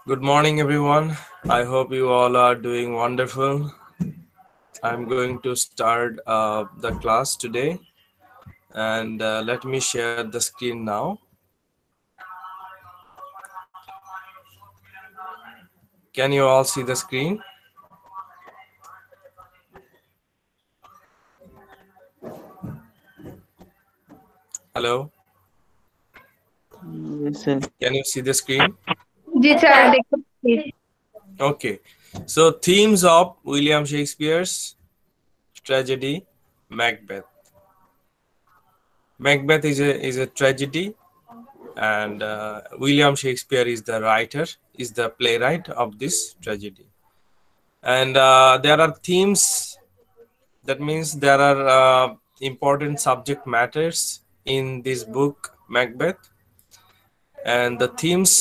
Good morning, everyone. I hope you all are doing wonderful. I'm going to start the class today, and let me share the screen now. Can you all see the screen? Hello? Yes, sir. Can you see the screen? जी sir देखो please. Okay. So, themes of William Shakespeare's tragedy, Macbeth. Macbeth is a tragedy, and William Shakespeare is the writer, is the playwright of this tragedy. And there are themes. That means there are important subject matters in this book, Macbeth, and the themes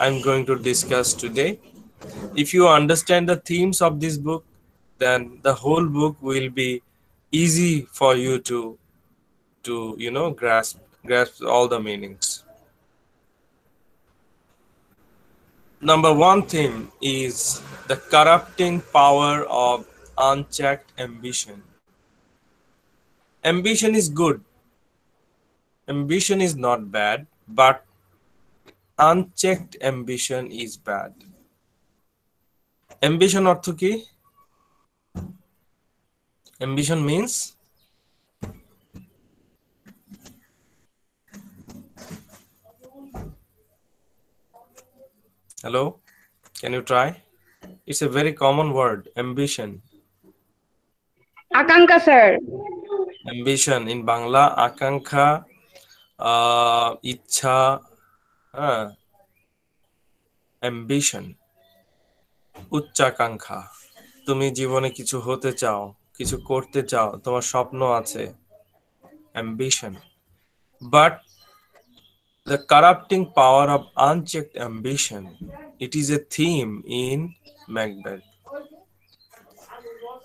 I'm going to discuss today. If you understand the themes of this book, then the whole book will be easy for you to grasp all the meanings. Number one theme is the corrupting power of unchecked ambition. Ambition is good. Ambition is not bad, but unchecked ambition is bad. Ambition অর্থ কি? Ambition means hello, can you try? It's a very common word, ambition. Akanksha sir. Ambition in Bangla, আকাঙ্ক্ষা, ইচ্ছা, ambition, উচ্চাকাঙ্ক্ষা। তুমি জীবনে কিছু হতে চাও, কিছু করতে চাও, তোমার স্বপ্ন আছে, ambition. But the corrupting power of unchecked ambition, it is a theme in Macbeth.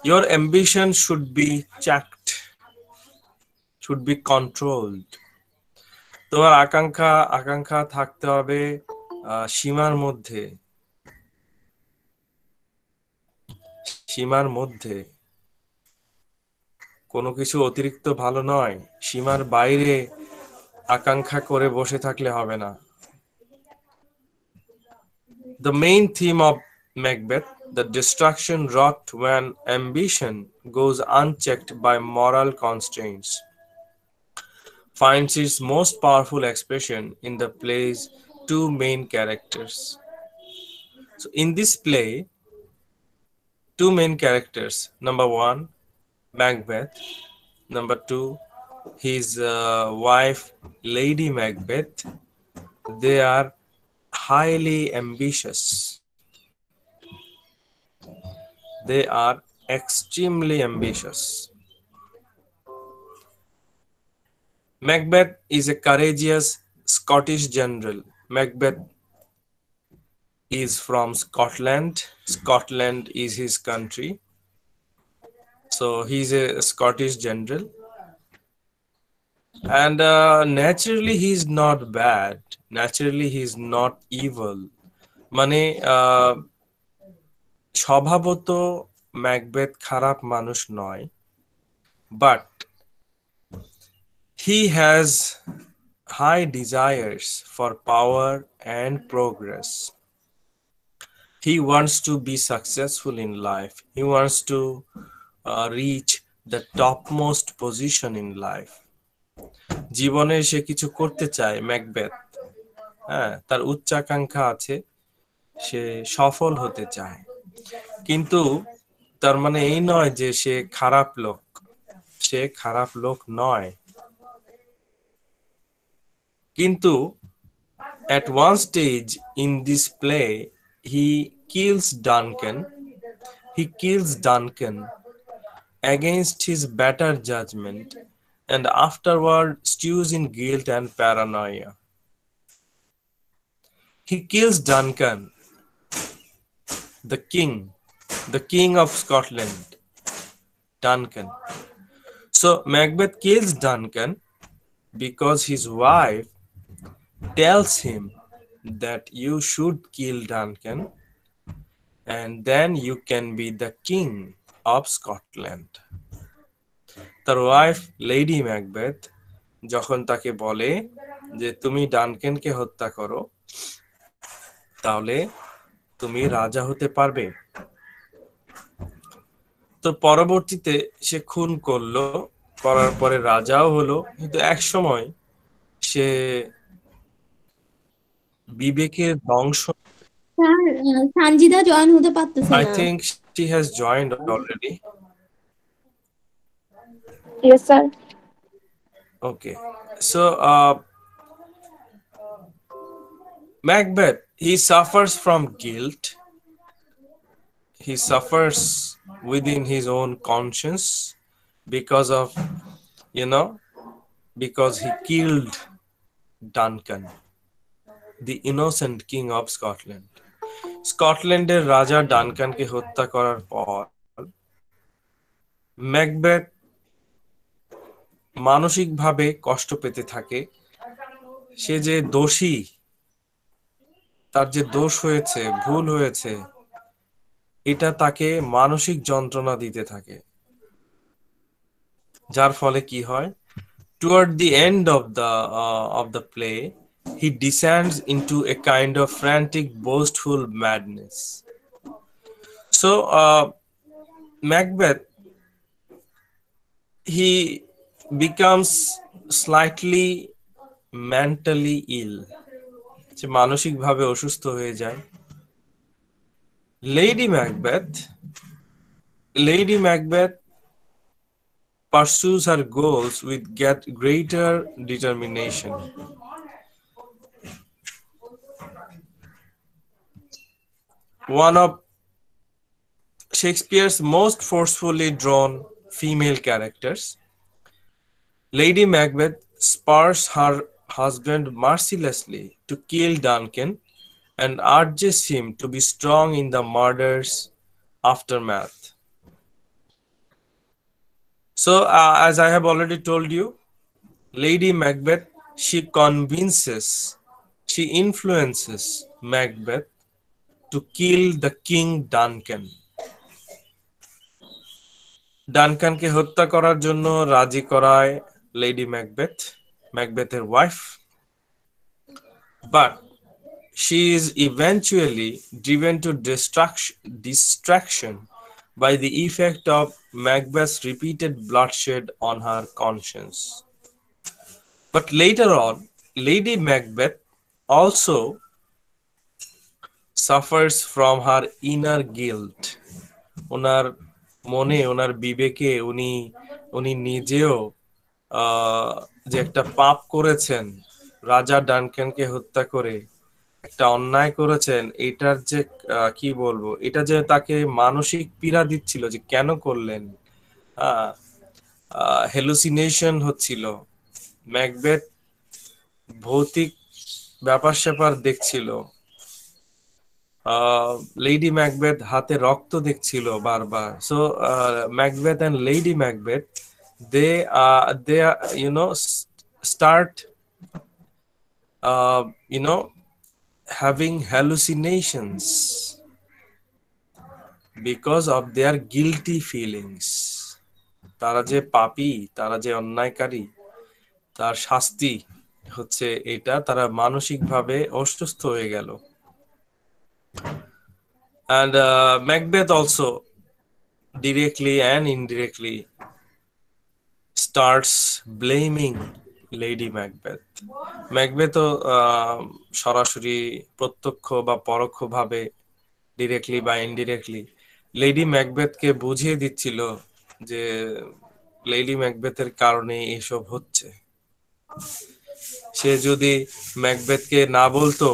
Your ambition should be checked, should be controlled. তোমার আকাঙ্ক্ষা থাকতে হবে সীমার মধ্যে, সীমার মধ্যে। কোনো কিছু অতিরিক্ত ভালো নয়, সীমার বাইরে আকাঙ্ক্ষা করে বসে থাকলে হবে না। The main theme of Macbeth, the destruction wrought when ambition goes unchecked by moral constraints, finds its most powerful expression in the play's two main characters. So in this play, two main characters, number one, Macbeth, number two, his wife, Lady Macbeth, they are highly ambitious. They are extremely ambitious. Macbeth is a courageous Scottish general. Macbeth is from Scotland. Scotland is his country. So he's a Scottish general. And naturally he's not bad. Naturally he's not evil. মানে স্বভাবত Macbeth খারাপ মানুষ নয়, but he has high desires for power and progress. He wants to be successful in life. He wants to reach the topmost position in life. জীবনে সে কিছু করতে চায় Macbeth, হ্যাঁ, তার উচ্চাকাঙ্ক্ষা আছে, সে সফল হতে চায়, কিন্তু তার মানে এই নয় যে সে খারাপ লোক, সে খারাপ লোক নয়। কিন্তু at one stage in this play he kills Duncan against his better judgment, and afterward stews in guilt and paranoia. He kills Duncan, the king of Scotland, Duncan. So Macbeth kills Duncan because his wife tells him that you should kill Duncan and then you can be the king of Scotland. তার wife lady Macbeth যখন তাকে বলে যে তুমি ডানকেনকে হত্যা করো তাহলে তুমি রাজা হতে পারবে। তো পরবর্তীতে সে খুন করলো, করার পরে রাজাও হলো, কিন্তু এক সময় সে বিবেকের ধ্বংস। সানজিদা জয়েন হতে পারতেছে I না। think she has joined already. Yes, sir. Okay. So Macbeth, he suffers from guilt. He suffers within his own conscience because of, because he killed Duncan, the innocent king of Scotland. স্কটল্যান্ডের রাজা ডানকানকে হত্যা করার পর Macbeth মানসিকভাবে কষ্ট পেতে থাকে। সে যে দোষী, তার যে দোষ হয়েছে, ভুল হয়েছে, এটা তাকে মানসিক যন্ত্রণা দিতে থাকে, যার ফলে কি হয়, toward the end of the play he descends into a kind of frantic boastful madness. So Macbeth, he becomes slightly mentally ill, সে মানসিকভাবে অসুস্থ হয়ে যায়। Lady Macbeth pursues her goals with greater determination. One of Shakespeare's most forcefully drawn female characters, Lady Macbeth spurs her husband mercilessly to kill Duncan and urges him to be strong in the murder's aftermath. So, as I have already told you, Lady Macbeth, she influences Macbeth to kill the King Duncan. ডানকানকে হত্যা করার জন্য রাজি করায় Lady Macbeth, ম্যাকবেথের wife, but she is eventually driven to distraction by the effect of Macbeth's repeated bloodshed on her conscience. But later on, Lady Macbeth also suffers from her inner guilt. ওনার মনে, ওনার বিবেকে উনি নিজেও যে একটা পাপ করেছেন, রাজা ডানকানকে হত্যা করে একটা অন্যায় করেছেন, এটার যে কি বলবো, এটা যে তাকে মানসিক পীড়া দিচ্ছিল যে কেন করলেন, হ্যালুসিনেশন হচ্ছিল, ম্যাকবেথ ভৌতিক ব্যাপার স্যাপার দেখছিল, লেডি ম্যাকবেথ হাতে রক্ত দেখছিল বারবার। So Macbeth and lady Macbeth they start having hallucinations because of their guilty feelings. তারা যে পাপী, তারা যে অন্যায়কারী, তার শাস্তি হচ্ছে এটা, তারা মানসিকভাবে অসুস্থ হয়ে গেল। And Macbeth also directly and indirectly starts blaming Lady Macbeth. Macbeth সরাসরি, প্রত্যক্ষ বা পরোক্ষভাবে, ডিরেক্টলি বা ইনডিরেক্টলি লেডি ম্যাকবেথকে বুঝিয়ে দিচ্ছিল যে লেডি ম্যাকবেথের কারণে এসব হচ্ছে। সে যদি ম্যাকবেথকে না বলতো,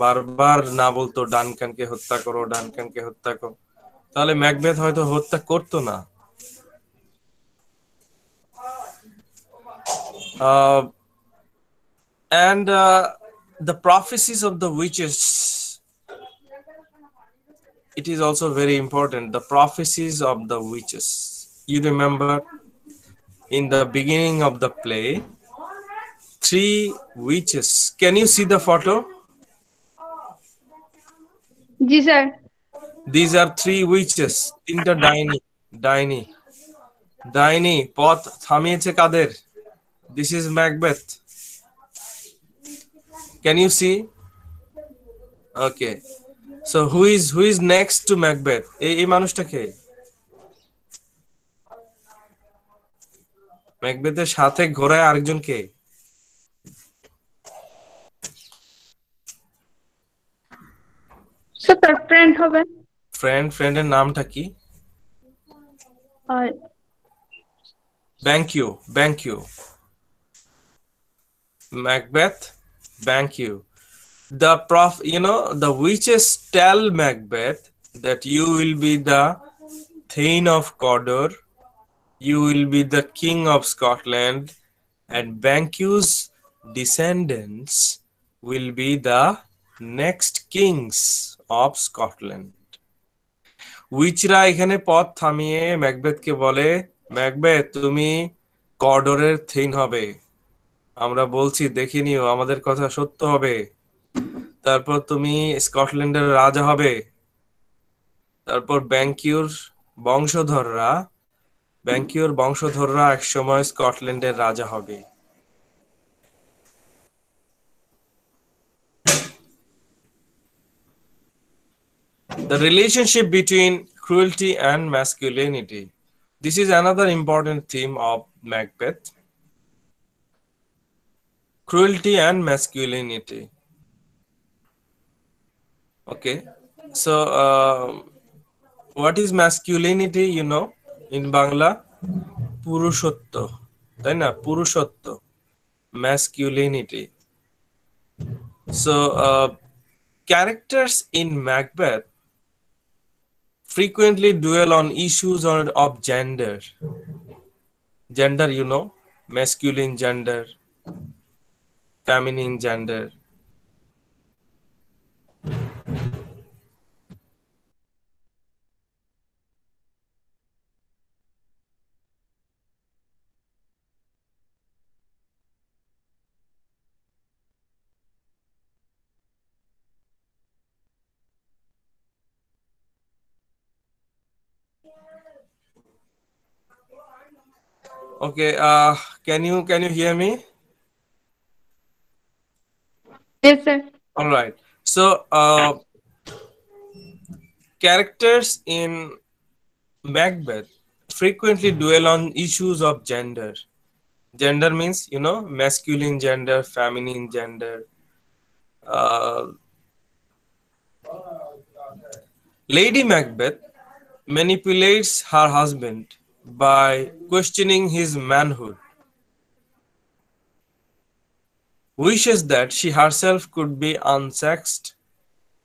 বারবার না বলতো ডানকানকে হত্যা করো, ডানকানকে হত্যা করো, তাহলে ম্যাকবেথ হয়তো হত্যা করতো না। And the prophecies of the witches, it is also very important. The prophecies of the witches, you remember in the beginning of the play, three witches. Can you see the photo? G sir. These are three witches. তিনটা ডাইনি। ডাইনি। ডাইনি পথ থামিয়েছে কাদের? This is Macbeth. Can you see? Okay. So who is next to Macbeth? এই মানুষটা কে? ম্যাকবেথের সাথে ঘোড়ায় আরেকজন কে? স্যার তার ফ্রেন্ড হবে। ফ্রেন্ডের নামটা কি? আর Banquo. Macbeth, Banquo. The witches tell Macbeth that you will be the Thane of Cawdor, you will be the king of Scotland, and Banquo's descendants will be the next kings of Scotland. উইচরা এখানে পথ থামিয়ে ম্যাকবেথকে বলে, Macbeth তুমি কর্ডরের thin হবে, আমরা বলছি দেখে নিও আমাদের কথা সত্য হবে, তারপর তুমি স্কটল্যান্ডের রাজা হবে, তারপর ব্যাংকিউর বংশধররা একসময় স্কটল্যান্ডের রাজা হবে। The relationship between cruelty and masculinity. This is another important theme of Macbeth. Cruelty and masculinity. Okay, so what is masculinity? You know, in Bangla, purushotto, তাই না? পুরুষত্ব, masculinity. So characters in Macbeth frequently dwell on issues of gender. Gender, you know, masculine gender, feminine gender. Okay, can you hear me? yes sir. All right. So characters in Macbeth frequently dwell on issues of gender. Gender means, you know, masculine gender, feminine gender. Lady Macbeth manipulates her husband by questioning his manhood, wishes that she herself could be unsexed,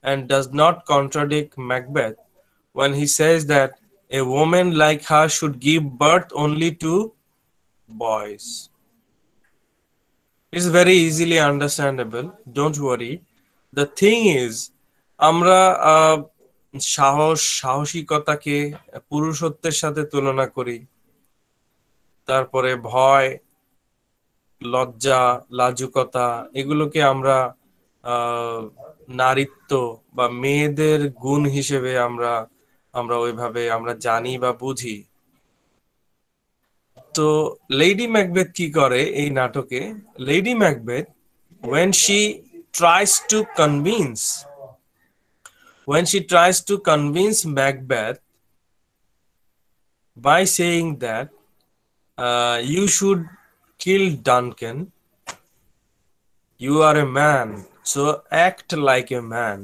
and does not contradict Macbeth when he says that a woman like her should give birth only to boys. It's very easily understandable, don't worry. The thing is, আমরা সাহসিকতাকে পুরুষত্বের সাথে তুলনা করি, তারপরে ভয়, লজ্জা, লাজুকতা, এগুলোকে আমরা নারীত্ব বা মেয়েদের গুণ হিসেবে আমরা ওইভাবে আমরা জানি বা বুঝি। তো লেডি ম্যাকবেথ কি করে এই নাটকে? Lady Macbeth when she tries to convince Macbeth by saying that you should kill Duncan, you are a man, so act like a man,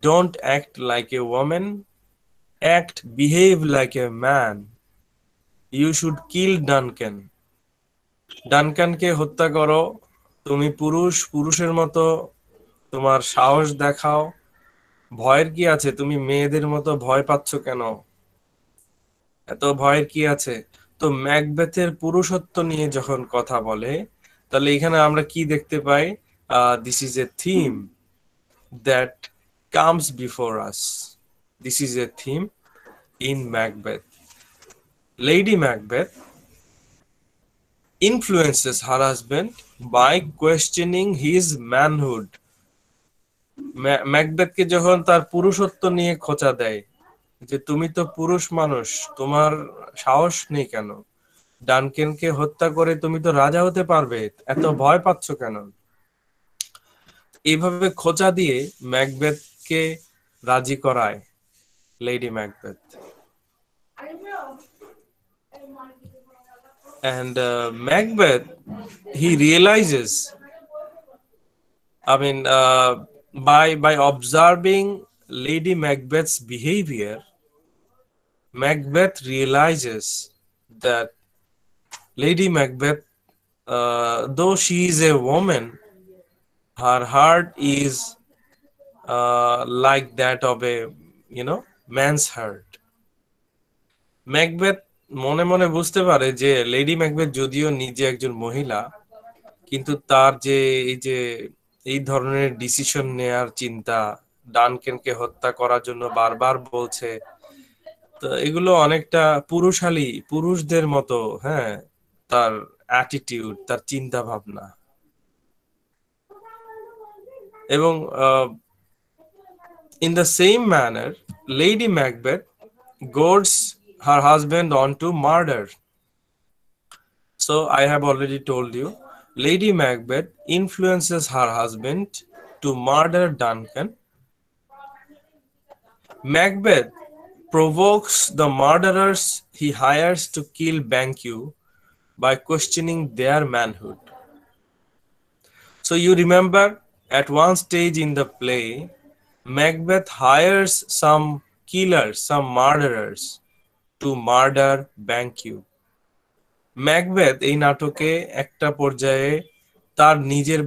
don't act like a woman, behave like a man, you should kill Duncan, ডানকানকে হত্যা করো, তুমি পুরুষের মতো তোমার সাহস দেখাও, ভয়ের কি আছে? তুমি মেয়েদের মতো ভয় পাচ্ছ কেন? এত ভয়ের কি আছে? তো ম্যাকবেথের পুরুষত্ব নিয়ে যখন কথা বলে, তাহলে এখানে আমরা কি দেখতে পাই? This is a theme that comes before us, this is a theme in Macbeth. Lady Macbeth influences her husband by questioning his manhood. ম্যাকবেথকে যখন তার পুরুষত্ব নিয়ে খোঁচা দেয় যে তুমি তো পুরুষ মানুষ, তোমার সাহস নেই কেন? ডানকেনকে হত্যা করে তুমি তো রাজা হতে পারবে, এত ভয় পাচ্ছ কেন? এইভাবে খোঁচা দিয়ে ম্যাকবেথকে রাজি করায় Lady Macbeth. And Macbeth, he realizes, I mean, by observing Lady Macbeth's behavior, Macbeth realizes that Lady Macbeth, though she is a woman, her heart is like that of a, man's heart. Macbeth মনে মনে বুঝতে পারে যে lady Macbeth যদিও নিজে একজন মহিলা, কিন্তু তার যে এই ধরনের ডিসিশন নেয়ার চিন্তা, ডানকেনকে হত্যা করার জন্য বারবার বলছে, তো এগুলো অনেকটা পুরুষদের মতো, হ্যাঁ, তার অ্যাটিটিউড, তার চিন্তা ভাবনা। এবং in the same manner, Lady Macbeth goads her husband on to murder. So I have already told you, Lady Macbeth influences her husband to murder Duncan. Macbeth provokes the murderers he hires to kill Banquo by questioning their manhood. So you remember, at one stage in the play, Macbeth hires some killers, some murderers to murder Banquo. Macbeth এই নাটকে একটা পর্যায়ে তার নিজের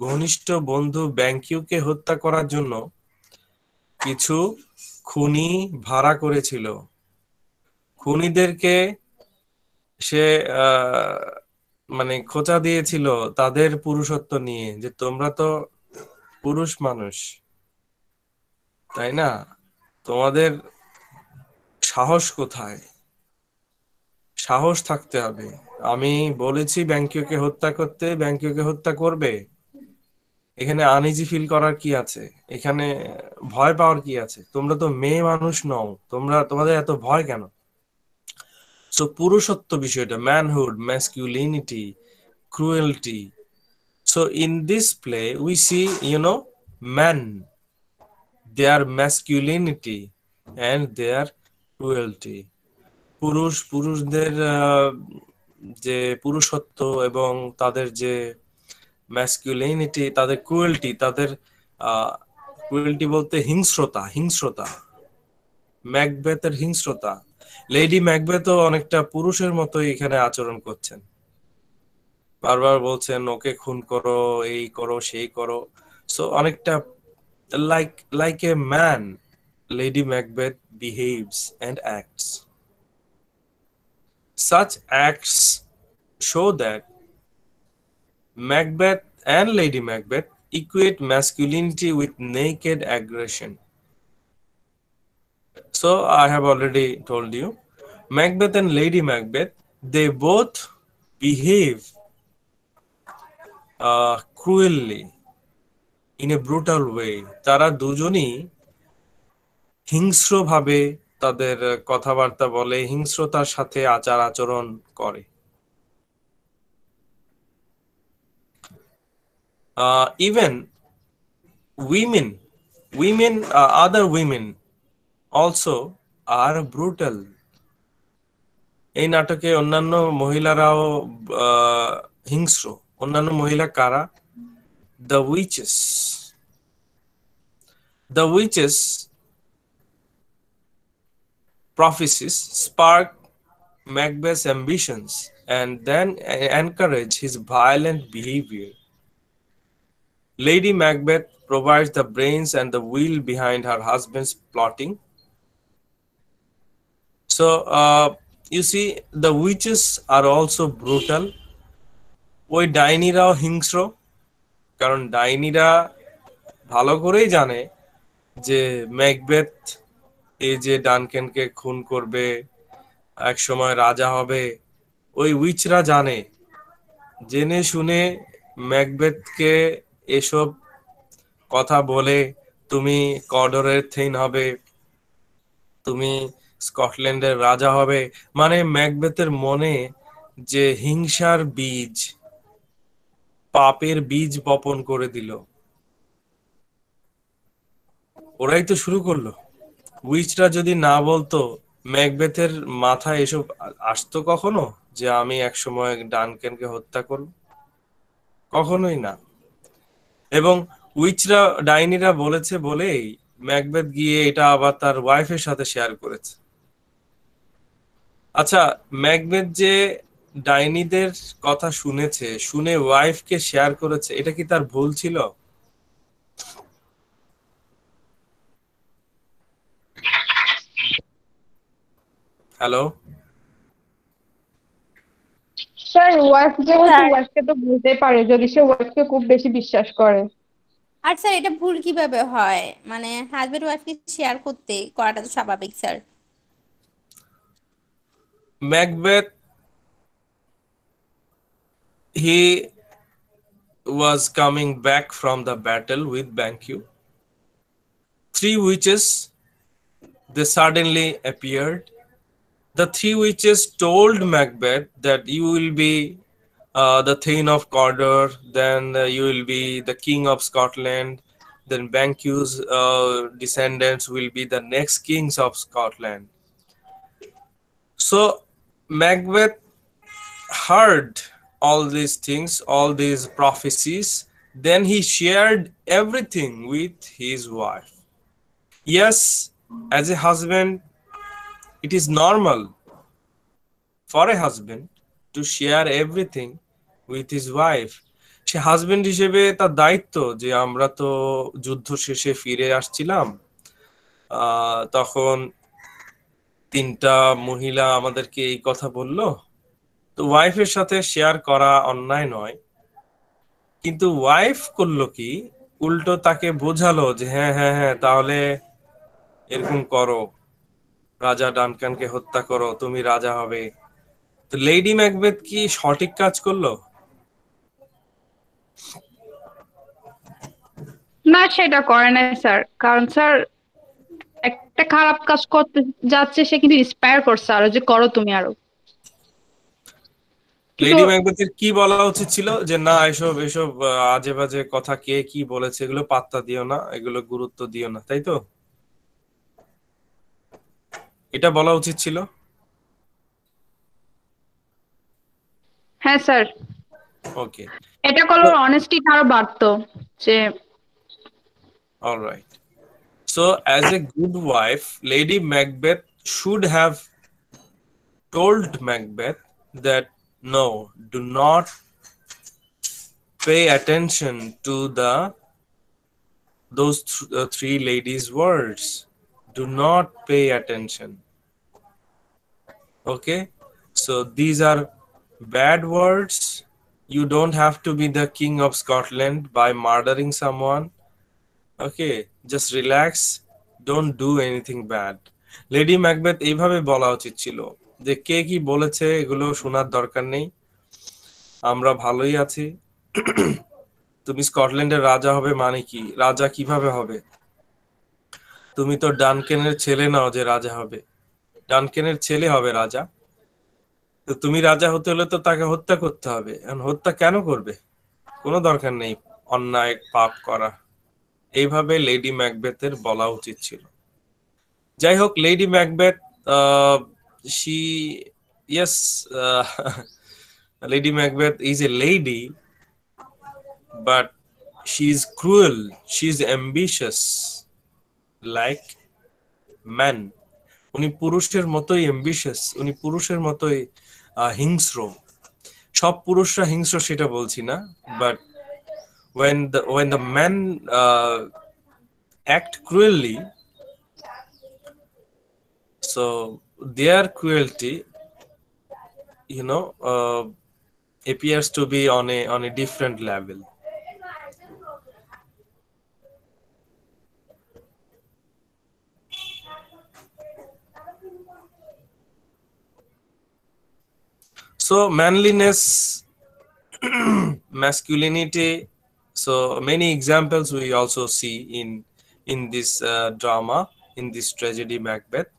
ঘনিষ্ঠ বন্ধু ব্যাংকিউকে হত্যা করার জন্য কিছু খুনি ভাড়া করেছিল। খুনিদেরকে সে মানে খোঁচা দিয়েছিল তাদের পুরুষত্ব নিয়ে, যে তোমরা তো পুরুষ মানুষ, তাই না? তোমাদের সাহস কোথায়? সাহস থাকতে হবে। আমি বলেছি ব্যাংকিওকে হত্যা করতে, ব্যাংকিওকে হত্যা করবে। এখানে আনইজি ফিল করার কি আছে? এখানে ভয় পাওয়ার কি আছে? তোমরা তো মেয়ে মানুষ নও, তোমাদের এত ভয় কেন? সো পুরুষত্ব বিষয়টা, manhood, masculinity, cruelty. So in this play we see men, their masculinity and their cruelty. পুরুষদের যে পুরুষত্ব এবং তাদের যে ম্যাসকুলিনিটি, তাদের ক্রুয়েলটি, তাদের ক্রুয়েলটি বলতে হিংস্রতা, ম্যাকবেথের হিংস্রতা। লেডি ম্যাকবেথও অনেকটা পুরুষের মতোই এখানে আচরণ করছেন, বারবার বলছেন ওকে খুন করো, এই করো, সেই করো। সো অনেকটা like a man, Lady Macbeth behaves and acts. Such acts show that Macbeth and Lady Macbeth equate masculinity with naked aggression. So I have already told you, Macbeth and Lady Macbeth, they both behave cruelly, in a brutal way. তারা দুজনই হিংস্রভাবে তাদের কথাবার্তা বলে, হিংস্রতার সাথে আচরণ করে। Even other women also are brutal. এই নাটকে অন্যান্য মহিলারাও হিংস্র। অন্যান্য মহিলা কারা? The witches prophecies spark Macbeth's ambitions and then encourage his violent behavior. Lady Macbeth provides the brains and the will behind her husband's plotting. So you see, the witches are also brutal. ওই ডাইনিরাও হিংস্র, কারণ ডাইনিরা ভালো করেই জানে যে Macbeth এই যে ডানকেনকে খুন করবে, এক সময় রাজা হবে। ওই উইচরা জানে জেনে শুনে ম্যাকবেথকে এসব কথা বলে তুমি কর্ডরের থেইন হবে, তুমি স্কটল্যান্ডের রাজা হবে, মানে ম্যাকবেথের মনে যে হিংসার বীজ, পাপের বীজ বপন করে দিল। ওরাই তো শুরু করলো। উইচরা যদি না বলতো, ম্যাকবেথের মাথায় এসব আসতো কখনো যে আমি একসময় ডানকেনকে হত্যা করব? কখনোই না। এবং উইচরা, ডাইনিরা বলেছে বলেই ম্যাকবেথ গিয়ে এটা আবার তার ওয়াইফের সাথে শেয়ার করেছে। আচ্ছা, ম্যাকবেথ যে ডাইনিদের কথা শুনেছে, শুনে ওয়াইফকে শেয়ার করেছে, এটা কি তার ভুল ছিল? হ্যালো? স্যার ওয়াইফ যেহেতু স্যার ওয়াইফকে তো বলতে পারে যদি সে ওয়াইফকে খুব বেশি বিশ্বাস করে। আর স্যার এটা ভুল কিভাবে হয়, মানে হাজবেন্ড ওয়াইফকে শেয়ার করতে করাটা তো স্বাভাবিক sir. Macbeth, he was coming back from the battle with Banquo. Three witches, they suddenly appeared. The three witches told Macbeth that you will be the Thane of Cawdor, then you will be the King of Scotland, then Banquo's descendants will be the next kings of Scotland. So Macbeth heard all these things, all these prophecies, then he shared everything with his wife. Yes, as a husband, it is normal for a husband to share everything with his wife. Say husband হিসেবে তার দায়িত্ব যে আমরা তো যুদ্ধ শেষে ফিরে আসছিলাম, তখন তিনটা মহিলা আমাদেরকে এই কথা বলল, তো ওয়াইফের সাথে শেয়ার করা অন্যায় নয়। কিন্তু ওয়াইফ করলো কি, উল্টো তাকে বোঝালো যে হ্যাঁ হ্যাঁ হ্যাঁ তাহলে এরকম করো, রাজা ডানকানকে হত্যা করো, তুমি রাজা হবে। তো লেডি ম্যাকবেথ কি সঠিক কাজ করলো? না, সেটা করে না স্যার, কারণ স্যার একটা খারাপ কাজ করতে যাচ্ছে, সে কিন্তু ইন্সপায়ার করছে আরো যে করো তুমি আরো। কিন্তু লেডি ম্যাকবেথের কি বলা উচিত ছিল যে না, এসব এসব আজে বাজে কথা কে কি বলেছে এগুলো পাত্তা দিও না, এগুলো গুরুত্ব দিও না, তাই তো? এটা বলা উচিত ছিল। হ্যাঁ স্যার, ওকে, এটা করলে অনেস্টি আরো বাড়তো যে। Alright. So as a good wife, Lady Macbeth should have told Macbeth that no, do not pay attention to those three ladies' words. Do not pay attention. Okay, so these are bad words. You don't have to be the king of Scotland by murdering someone. Okay, just relax. Don't do anything bad. Lady Macbeth এইভাবে বলা উচিত ছিল যে কে কি বলেছে এগুলো শোনার দরকার নেই, আমরা ভালোই আছি। তুমি স্কটল্যান্ডের রাজা হবে মানে কি? রাজা কিভাবে হবে? তুমি তো ডানকেনের ছেলে নাও যে রাজা হবে, ডানকেনের ছেলে হবে রাজা। তো তুমি রাজা হতে হলে তো তাকে হত্যা করতে হবে। এখন হত্যা কেন করবে? কোনো দরকার নেই অন্যায় পাপ করা। এইভাবে লেডি ম্যাকবেথের বলা উচিত ছিল। যাই হোক, lady Macbeth, she, yes, lady Macbeth is a lady, but she is cruel, she is ambitious like man. উনি পুরুষের মতোই অ্যাম্বিশাস, উনি পুরুষের মতোই হিংস্র। সব পুরুষরা হিংস্র সেটা বলছি না, but when the men act cruelly, so their cruelty, appears to be on a different level. So manliness masculinity. So many examples we also see in this drama, in this tragedy Macbeth.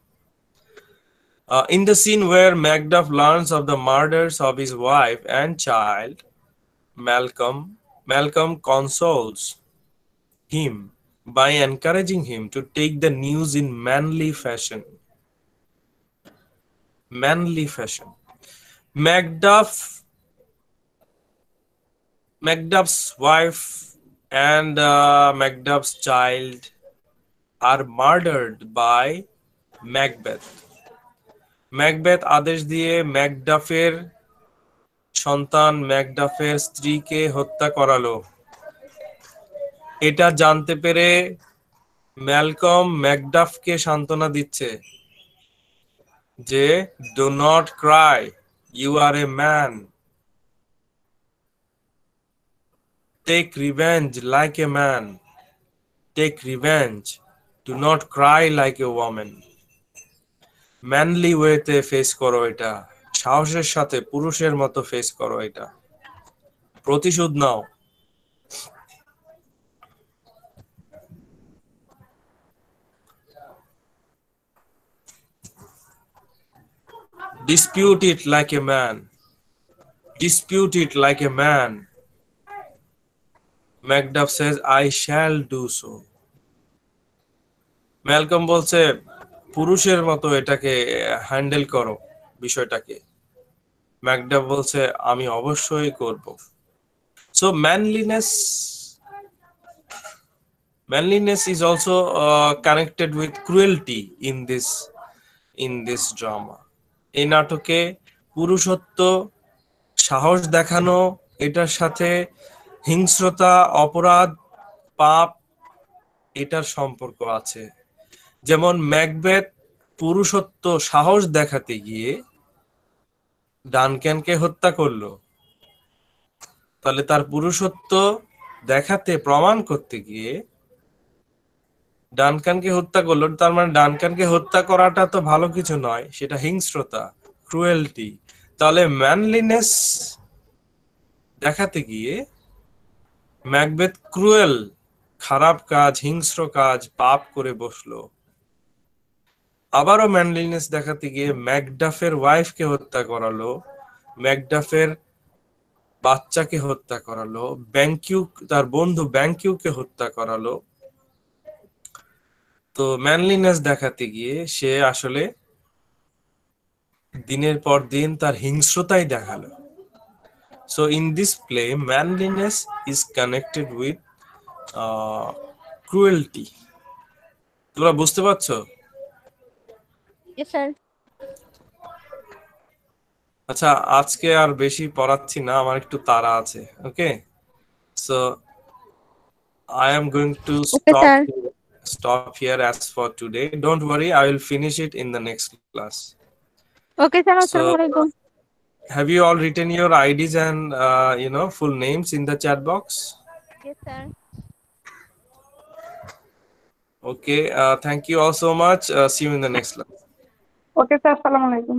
In the scene where Macduff learns of the murders of his wife and child, Malcolm consoles him by encouraging him to take the news in manly fashion. Manly fashion. Macduff's wife and Macduff's child are murdered by Macbeth. Macbeth আদেশ দিয়ে ম্যাকডাফের সন্তান ম্যাকডাফের স্ত্রীকে হত্যা করালো। এটা জানতে পেরে Malcolm ম্যাকডাফকে সান্ত্বনা দিচ্ছে যে do not cry, you are a man, take revenge like a man, take revenge, do not cry like a women. Manly ওয়েতে ফেস করো এটা, সাহসের সাথে পুরুষের মতো ফেস করো এটা, প্রতিশোধ নাও। Dispute it like a man. Dispute it like a man. Macduff says, I shall do so. Malcolm বলছে পুরুষের মতো এটাকে হ্যান্ডেল করো বিষয়টাকে। ম্যাকডাফ বলছে আমি অবশ্যই করব। So manliness is also connected with cruelty in this drama. এই নাটকে পুরুষত্ব, সাহস দেখানো, এটার সাথে হিংস্রতা, অপরাধ, পাপ, এটার সম্পর্ক আছে। যেমন ম্যাকবেথ পুরুষত্ব, সাহস দেখাতে গিয়ে ডানক্যানকে হত্যা করলো, তাহলে তার পুরুষত্ব দেখাতে, প্রমাণ করতে গিয়ে ডানকানকে হত্যা করলো। তার মানে ডানকানকে হত্যা করাটা তো ভালো কিছু নয়, সেটা হিংস্রতা, ক্রুয়েলটি। তাহলে ম্যানলিনেস দেখাতে গিয়ে ম্যাকবেথ ক্রুয়েল, খারাপ কাজ, হিংস্র কাজ, পাপ করে বসলো। আবারও ম্যানলিনেস দেখাতে গিয়ে ম্যাকডাফের ওয়াইফকে হত্যা করালো, ম্যাকডাফের বাচ্চাকে হত্যা করালো, ব্যাংকিউ তার বন্ধু ব্যাংকিউকে হত্যা করালো। তো ম্যানলিনেস দেখাতে গিয়ে সে আসলে দিনের পর দিন তার হিংস্রতাই দেখালো। So in this play manliness is connected with cruelty. তোমরা বুঝতে পারছো? Yes, sir. আচ্ছা, আজকে আর বেশি পড়াচ্ছি না, আমার একটু তাড়া আছে। ওকে, so I am going to Okay, sir. stop here as for today. Don't worry, I will finish it in the next class. Okay, sir. So, Assalamualaikum. have you all written your IDs and full names in the chat box? Yes, sir. Okay, thank you all so much. See you in the next class. Okay sir, আসসালামু আলাইকুম।